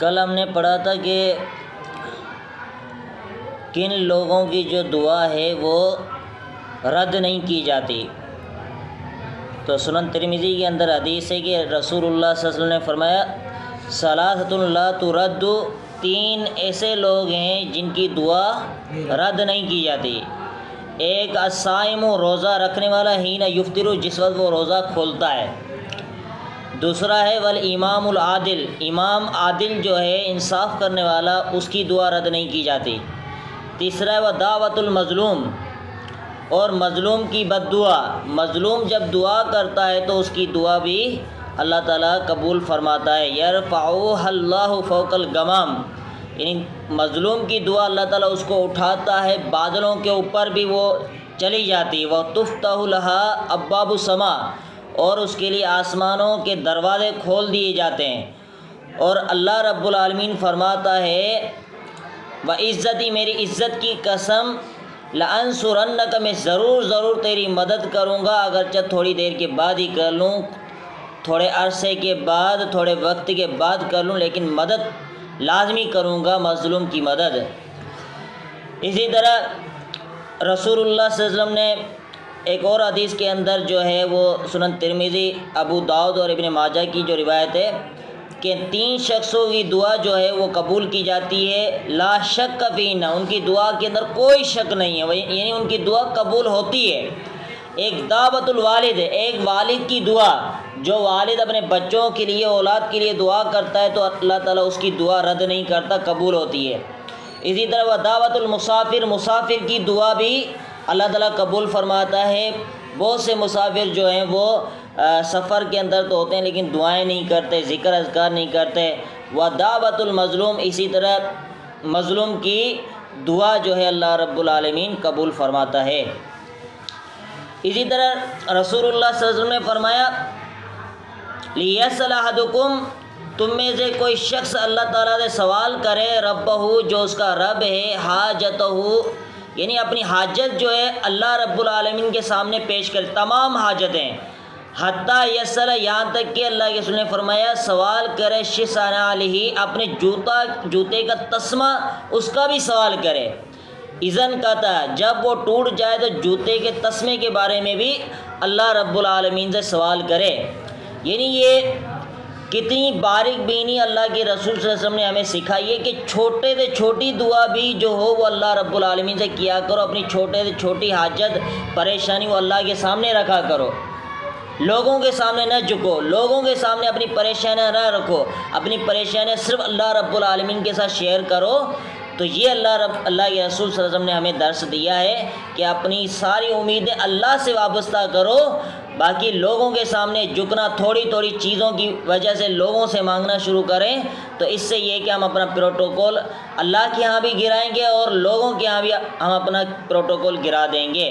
کل ہم نے پڑھا تھا کہ کن لوگوں کی جو دعا ہے وہ رد نہیں کی جاتی۔ تو سنن ترمذی کے اندر حدیث ہے کہ رسول اللہ صلی اللہ علیہ وسلم نے فرمایا ثلاثۃ لا ترد، تین ایسے لوگ ہیں جن کی دعا رد نہیں کی جاتی۔ ایک الصائم، روزہ رکھنے والا، حین یفطر، جس وقت وہ روزہ کھولتا ہے۔ دوسرا ہے والامام العادل، امام عادل جو ہے انصاف کرنے والا، اس کی دعا رد نہیں کی جاتی۔ تیسرا ہے ودعوۃ المظلوم، اور مظلوم کی بد دعا، مظلوم جب دعا کرتا ہے تو اس کی دعا بھی اللہ تعالیٰ قبول فرماتا ہے۔ یرفعها اللہ فوق الغمام، یعنی مظلوم کی دعا اللہ تعالیٰ اس کو اٹھاتا ہے، بادلوں کے اوپر بھی وہ چلی جاتی۔ وتفتح لها ابواب السماء، اور اس کے لیے آسمانوں کے دروازے کھول دیے جاتے ہیں۔ اور اللہ رب العالمین فرماتا ہے وعزتی، میری عزت کی قسم، لانصرنک، میں ضرور تیری مدد کروں گا، اگرچہ تھوڑی دیر کے بعد ہی کر لوں، تھوڑے عرصے کے بعد، تھوڑے وقت کے بعد کر لوں، لیکن مدد لازمی کروں گا، مظلوم کی مدد۔ اسی طرح رسول اللہ صلی اللہ علیہ وسلم نے ایک اور حدیث کے اندر جو ہے وہ سنن ترمذی، ابو داؤد اور ابن ماجہ کی جو روایت ہے کہ تین شخصوں کی دعا جو ہے وہ قبول کی جاتی ہے، لا شک فیہن، ان کی دعا کے اندر کوئی شک نہیں ہے، یعنی ان کی دعا قبول ہوتی ہے۔ ایک دعوت الوالد، ایک والد کی دعا، جو والد اپنے بچوں کے لیے، اولاد کے لیے دعا کرتا ہے تو اللہ تعالیٰ اس کی دعا رد نہیں کرتا، قبول ہوتی ہے۔ اسی طرح وہ دعوت المسافر، مسافر کی دعا بھی اللہ تعالیٰ قبول فرماتا ہے۔ بہت سے مسافر جو ہیں وہ سفر کے اندر تو ہوتے ہیں لیکن دعائیں نہیں کرتے، ذکر اذکار نہیں کرتے۔ وہ دعوت المظلوم، اسی طرح مظلوم کی دعا جو ہے اللہ رب العالمین قبول فرماتا ہے۔ اسی طرح رسول اللہ صلی اللہ علیہ وسلم نے فرمایا لیسأل احدکم، تم میں سے کوئی شخص اللہ تعالیٰ سے سوال کرے ربہ، جو اس کا رب ہے، حاجتہ، یعنی اپنی حاجت جو ہے اللہ رب العالمین کے سامنے پیش کرے، تمام حاجتیں، حتیٰ یسأل، یہاں تک کہ اللہ کے رسول نے فرمایا سوال کرے شسع نعلہ، اپنے جوتے کا تسمہ اس کا بھی سوال کرے۔ اذن کہتا ہے جب وہ ٹوٹ جائے تو جوتے کے تسمے کے بارے میں بھی اللہ رب العالمین سے سوال کرے۔ یعنی یہ کتنی باریک بینی اللہ کے رسول صلی اللہ علیہ وسلم نے ہمیں سکھائی ہے کہ چھوٹے سے چھوٹی دعا بھی جو ہو وہ اللہ رب العالمین سے کیا کرو، اپنی چھوٹے سے چھوٹی حاجت، پریشانی وہ اللہ کے سامنے رکھا کرو، لوگوں کے سامنے نہ جھکو، لوگوں کے سامنے اپنی پریشانیاں نہ رکھو، اپنی پریشانیاں صرف اللہ رب العالمین کے ساتھ شیئر کرو۔ تو یہ اللہ کے رسول صلی اللہ علیہ وسلم نے ہمیں درس دیا ہے کہ اپنی ساری امیدیں اللہ سے وابستہ کرو، باقی لوگوں کے سامنے جھکنا، تھوڑی تھوڑی چیزوں کی وجہ سے لوگوں سے مانگنا شروع کریں تو اس سے یہ کہ ہم اپنا پروٹوکول اللہ کے ہاں بھی گرائیں گے اور لوگوں کے ہاں بھی ہم اپنا پروٹوکول گرا دیں گے۔